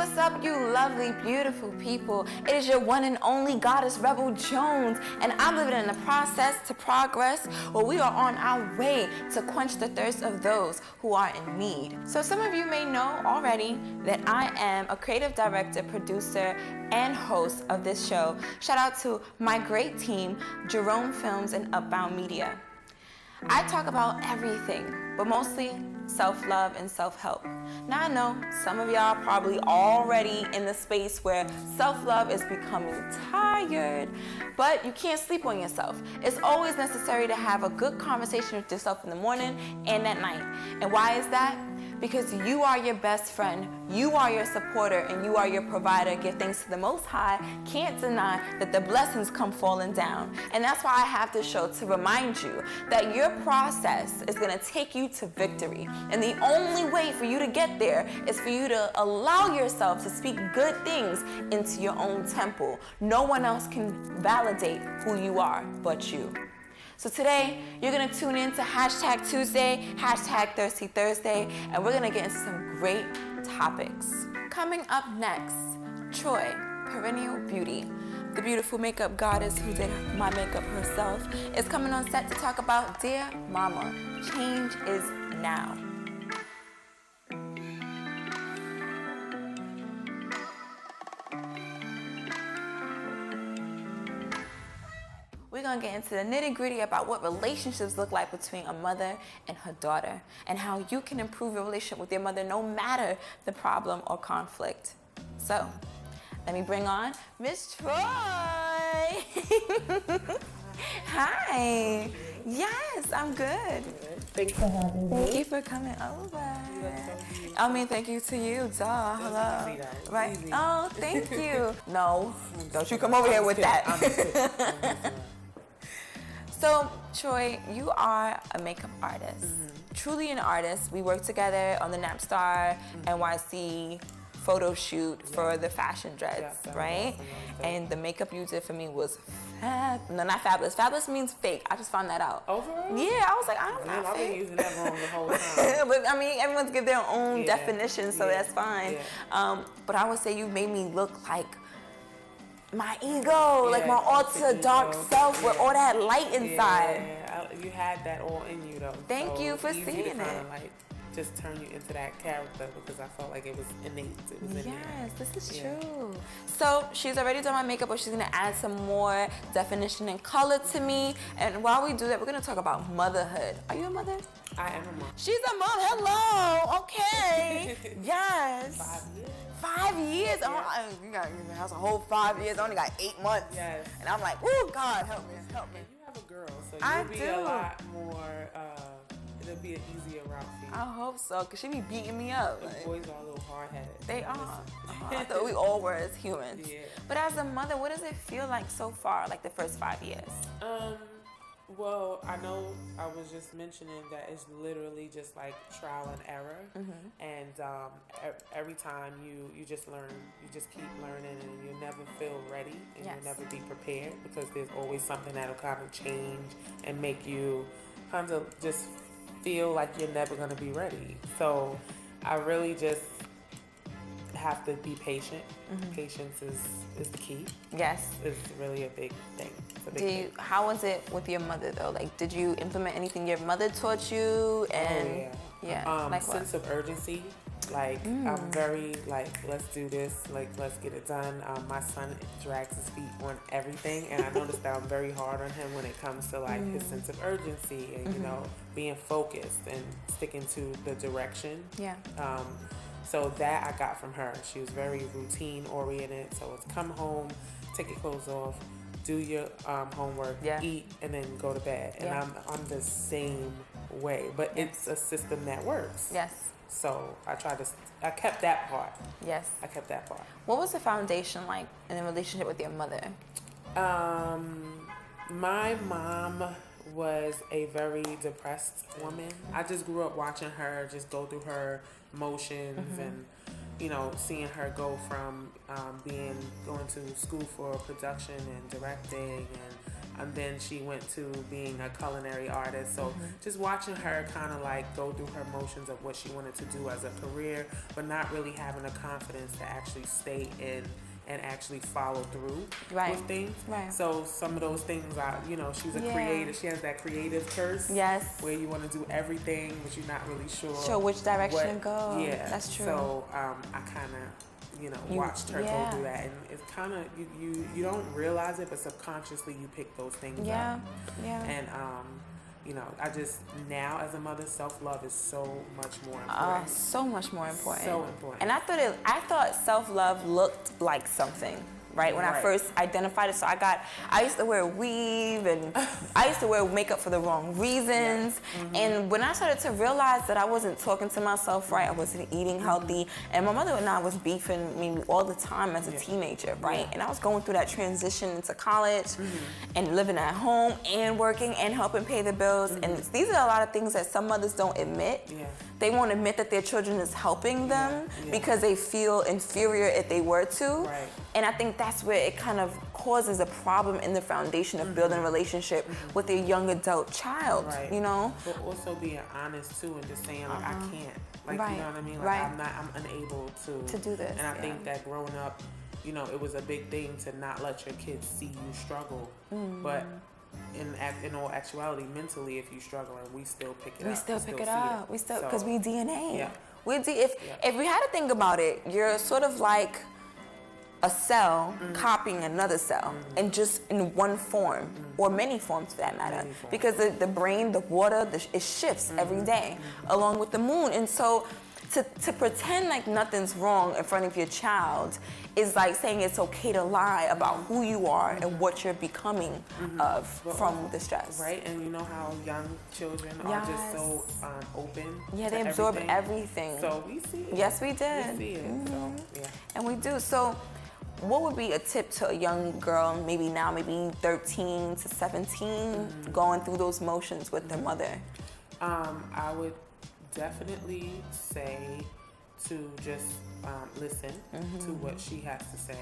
what's up, you lovely, beautiful people? It is your one and only goddess, Rebel Jones, and I'm living in the process to progress where we are on our way to quench the thirst of those who are in need. So some of you may know already that I am a creative director, producer, and host of this show. Shout out to my great team, Jerome Films and Upbound Media. I talk about everything, but mostly self-love and self-help. Now I know some of y'all probably already in the space where self-love is becoming tired, but you can't sleep on yourself. It's always necessary to have a good conversation with yourself in the morning and at night. And why is that? Because you are your best friend, you are your supporter, and you are your provider. Give thanks to the Most High. Can't deny that the blessings come falling down. And that's why I have this show, to remind you that your process is gonna take you to victory. And the only way for you to get there is for you to allow yourself to speak good things into your own temple. No one else can validate who you are but you. So today, you're gonna tune in to Hashtag Tuesday, Hashtag Thirsty Thursday, and we're gonna get into some great topics. Coming up next, Troi, Perennial Beauty, the beautiful makeup goddess who did my makeup herself, is coming on set to talk about Dear Mama, change is now. We're gonna get into the nitty-gritty about what relationships look like between a mother and her daughter, and how you can improve your relationship with your mother no matter the problem or conflict. So, let me bring on Miss Troi. Hi. Yes, I'm good. Thanks for having me. Thank you for coming over. I mean, thank you to you, duh, hello. Right? Oh, thank you. No, don't you come over here with that. So, Troi, you are a makeup artist. Truly an artist. We worked together on the Napstar NYC photo shoot for the fashion dreads, right? And the makeup you did for me was no, not fabulous. Fabulous means fake. I just found that out. Oh, for real? Yeah, I was like, I'm not I've fake. been using that wrong the whole time. But I mean, everyone's give their own definition, so that's fine. But I would say you made me look like my ego, like my alter dark self with all that light inside. Yeah, you had that all in you though. Thank you for easy seeing to kinda it. like just turn you into that character because I felt like it was innate. It was in there. Yes, this is true. So she's already done my makeup, but she's gonna add some more definition and color to me. And while we do that, we're gonna talk about motherhood. Are you a mother? I am a mom. She's a mom. Hello. Okay. Yes. 5 years. 5 years. Yeah. Oh, you got your house a whole 5 years. I only got 8 months. Yes. And I'm like, oh God, help me, help me. And you have a girl, so I you'll be do. a lot more. It'll be an easier route for you. I hope so, cause she be beating me up. The Like, boys are a little hard-headed. they are. I thought we all were as humans. Yeah. But as a mother, what does it feel like so far, like the first 5 years? Well, I know I was just mentioning that it's literally just like trial and error, and every time you just learn, you just keep learning, and you'll never feel ready, and you'll never be prepared because there's always something that'll kind of change and make you kind of just feel like you're never going to be ready. So I really just have to be patient. Patience is the key. Yes. It's really a big thing. It's a big thing. How was it with your mother though? Like, did you implement anything your mother taught you? And like what? Sense of urgency. Like I'm very like, let's do this. Like, let's get it done. My son drags his feet on everything, and I noticed that I'm very hard on him when it comes to like his sense of urgency and you know being focused and sticking to the direction. Yeah. So that I got from her. She was very routine oriented. So it's come home, take your clothes off, do your homework, eat, and then go to bed. And I'm the same way, but it's a system that works. Yes. So I kept that part. Yes. I kept that part. What was the foundation like in the relationship with your mother? My mom was a very depressed woman. I just grew up watching her just go through her emotions and, you know, seeing her go from going to school for production and directing and and then she went to being a culinary artist. So just watching her kind of like go through her motions of what she wanted to do as a career, but not really having the confidence to actually stay in and actually follow through with things. So some of those things are, you know, she's a creator. She has that creative curse. Yes. Where you want to do everything, but you're not really sure which direction to go. Yeah. That's true. So I kind of, you know, watched her go through that, and it's kind of you don't realize it, but subconsciously you pick those things up. Yeah. And you know, I just now as a mother, self-love is so much more important. So much more important. So important. And I thought self-love looked like something. Right? When I first identified it, so I used to wear weave, and I used to wear makeup for the wrong reasons. And when I started to realize that I wasn't talking to myself right, I wasn't eating healthy, and my mother and I was beefing me all the time as a teenager, right? And I was going through that transition into college and living at home and working and helping pay the bills. And these are a lot of things that some mothers don't admit. They won't admit that their children is helping them because they feel inferior if they were to. And I think that's where it kind of causes a problem in the foundation of building a relationship with a young adult child, you know? But also being honest too, and just saying like, I can't. Like, you know what I mean? Like, I'm unable to do this. And I think that growing up, you know, it was a big thing to not let your kids see you struggle. But in all actuality, mentally, if you struggle, and we still pick it up. We still pick it up. We still, because So, we DNA. Yeah. If we had to think about it, you're sort of like a cell copying another cell, and just in one form, or many forms for that matter. Because the brain, the water, it shifts every day, along with the moon. And so to pretend like nothing's wrong in front of your child is like saying it's okay to lie about who you are and what you're becoming from the stress. Right, and you know how young children are just so open. Yeah, they absorb everything. So we see it. Yes, we did. We see it. So, yeah. And we do. So what would be a tip to a young girl, maybe now, maybe 13 to 17, going through those motions with their mother? I would definitely say to just listen to what she has to say,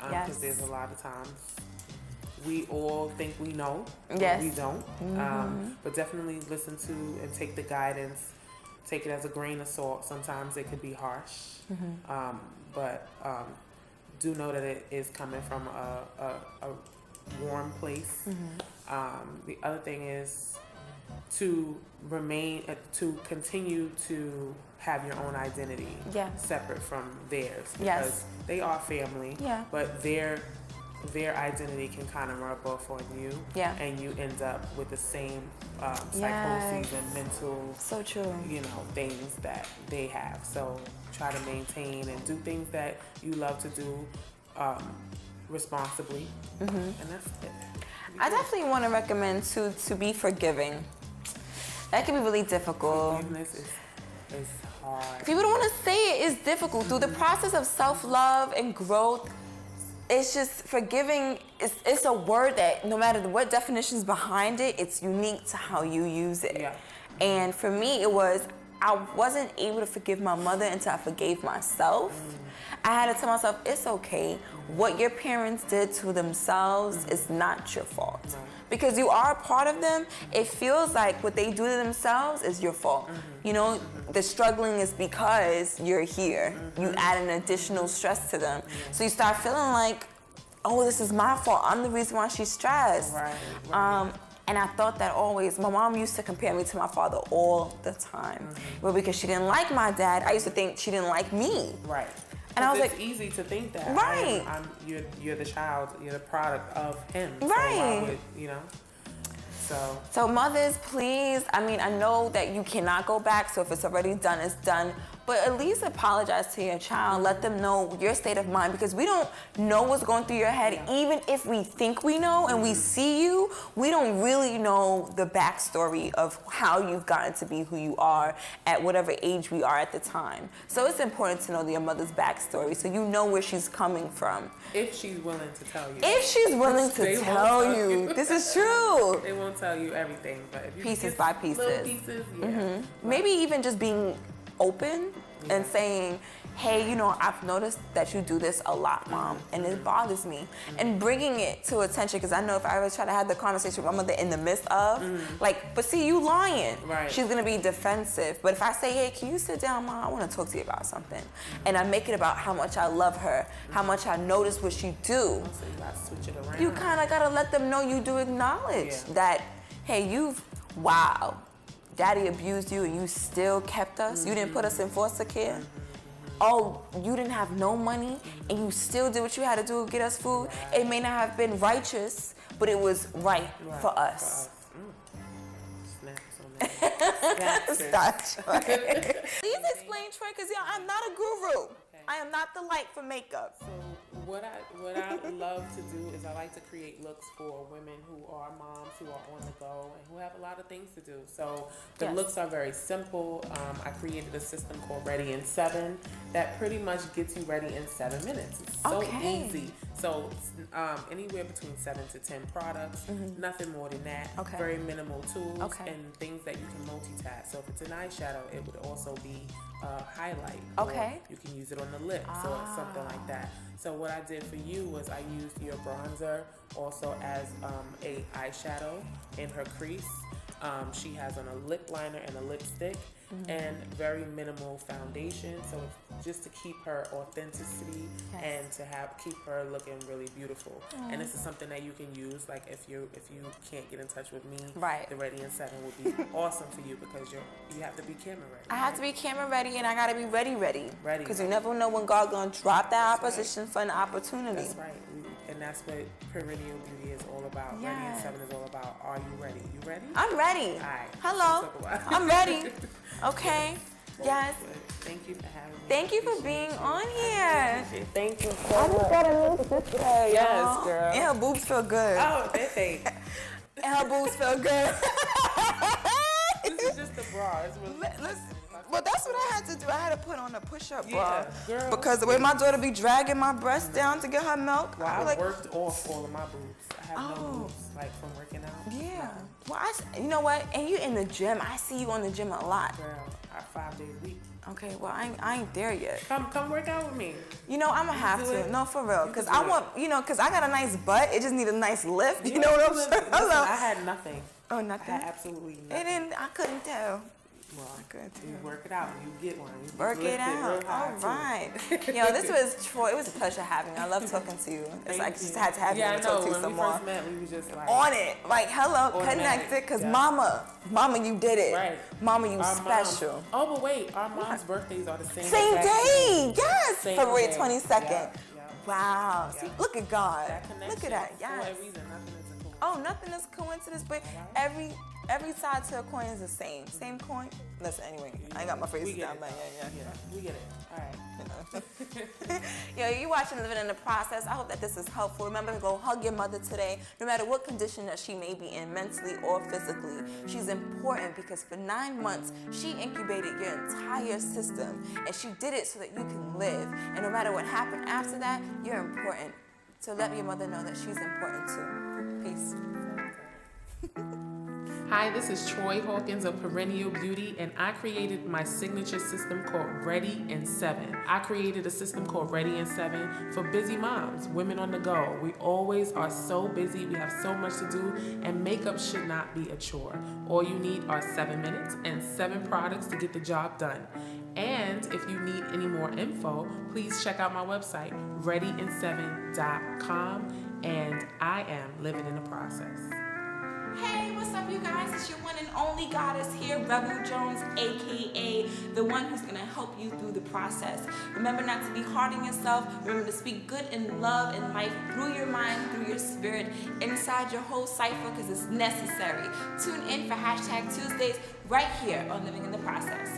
because there's a lot of times we all think we know, but we don't. But definitely listen to and take the guidance. Take it as a grain of salt. Sometimes it could be harsh, but do know that it is coming from a warm place. The other thing is to continue to have your own identity separate from theirs, because they are family, but their identity can kind of rub off on you, and you end up with the same psychoses and mental, you know, things that they have. So try to maintain and do things that you love to do responsibly, and that's it. I definitely want to recommend to be forgiving. That can be really difficult. Forgiveness is hard. People don't want to say it. It's difficult. Through the process of self-love and growth, it's just forgiving. It's a word that no matter what definition's behind it, it's unique to how you use it. And for me, it was, I wasn't able to forgive my mother until I forgave myself. I had to tell myself, it's okay. What your parents did to themselves is not your fault. Because you are a part of them, it feels like what they do to themselves is your fault. You know, the struggling is because you're here. You add an additional stress to them. So you start feeling like, oh, this is my fault. I'm the reason why she's stressed. And I thought that always. My mom used to compare me to my father all the time. But because she didn't like my dad, I used to think she didn't like me. And I was like, it's easy to think that. You're the child, you're the product of him. So why would, you know? So mothers, please, I mean, I know that you cannot go back, so if it's already done, it's done. But at least apologize to your child. Let them know your state of mind, because we don't know what's going through your head. Even if we think we know and we see you, we don't really know the backstory of how you've gotten to be who you are at whatever age we are at the time. So it's important to know your mother's backstory so you know where she's coming from. If she's willing to tell you. If she's willing to tell you. This is true. They won't tell you everything, but if you pieces by pieces. Little pieces, Maybe even just being open and saying, hey, I've noticed that you do this a lot, Mom, and it bothers me. And bringing it to attention, because I know if I ever try to have the conversation with my mother in the midst of, but see, you lying. Right. She's gonna be defensive. But if I say, hey, can you sit down, Mom? I want to talk to you about something. And I make it about how much I love her, how much I notice what she do. So you gotta switch it around. You kind of gotta let them know you do acknowledge that, hey, wow, Daddy abused you and you still kept us. You didn't put us in foster care. Oh, you didn't have no money and you still did what you had to do to get us food. It may not have been righteous, but it was right for us. Stop, Troi. Please explain, Troi, because I'm not a guru. I am not the light for makeup. So what I love to do is I like to create looks for women who are moms, who are on the go, and who have a lot of things to do. So the looks are very simple. I created a system called Ready in 7 that pretty much gets you ready in 7 minutes. It's so easy. So anywhere between 7 to 10 products, nothing more than that. Very minimal tools and things that you can multitask. So if it's an eyeshadow, it would also be a highlight. Or you can use it on the lips or something like that. So what I did for you was I used your bronzer also as a eyeshadow in her crease. She has on a lip liner and a lipstick and very minimal foundation. So it's just to keep her authenticity and to keep her looking really beautiful. And this is something that you can use, like if you can't get in touch with me, the Ready in 7 would be awesome for you because you have to be camera ready. I have to be camera ready and I gotta be ready. Because you never know when God gonna drop that opposition for an opportunity. That's right. And that's what Perennial Beauty is all about. Ready in 7 is all about, are you ready? You ready? I'm ready. All right. Hello. I'm ready. Okay. Yes. Thank you for having me. Thank you for being on here. Thank you so much. I just got a new sister. Yes, girl. And her boobs feel good. Oh, they fake. And her boobs feel good. This is just a bra. It's really well, that's what I had to do. I had to put on a push-up bra. Girl. Because the way my daughter be dragging my breast down to get her milk. Well, I worked off all of my boobs. I have no boobs, like from working out. Yeah. Well, you know what? And you in the gym. I see you on the gym a lot. Girl, 5 days a week. Okay, well, I ain't there yet. Come work out with me. I'm gonna have to. No, for real. Because I want, because I got a nice butt. It just need a nice lift. You know what I'm saying? Listen, I had nothing. Oh, nothing? I had absolutely nothing. I couldn't tell. Well, you work it out. You get one. You work it out. All right. This was Troi. It was a pleasure having you. I love talking to you. It's like just had to have you to talk to you some more. When we first met, we were just like on it. Like, hello, connected. Because Mama, you did it. Right. Mama, you special. Oh, but wait, our mom's birthdays are the same day. Yes. Same February day. 22nd. Yeah. Wow. See, look at God. Look at that. Yes. Yes. For a reason, nothing is a coincidence. Oh, nothing is coincidence, but every side to a coin is the same. Same coin. Listen, anyway, I ain't got my phrases down, but We get it. All right. You watching Living in the Process. I hope that this is helpful. Remember to go hug your mother today, no matter what condition that she may be in, mentally or physically. She's important because for 9 months, she incubated your entire system, and she did it so that you can live. And no matter what happened after that, you're important. So let your mother know that she's important too. Peace. Hi, this is Troi Hawkins of Perennial Beauty, and I created my signature system called Ready in 7. I created a system called Ready in 7 for busy moms, women on the go. We always are so busy, we have so much to do, and makeup should not be a chore. All you need are 7 minutes and 7 products to get the job done. And if you need any more info, please check out my website, readyin7.com, and I am living in the process. Hey, what's up, you guys? It's your one and only goddess here, Rebel Jones, aka the one who's gonna help you through the process. Remember not to be hard on yourself. Remember to speak good and love and life through your mind, through your spirit, inside your whole cipher, because it's necessary. Tune in for #Tuesdays right here on Living in the Process.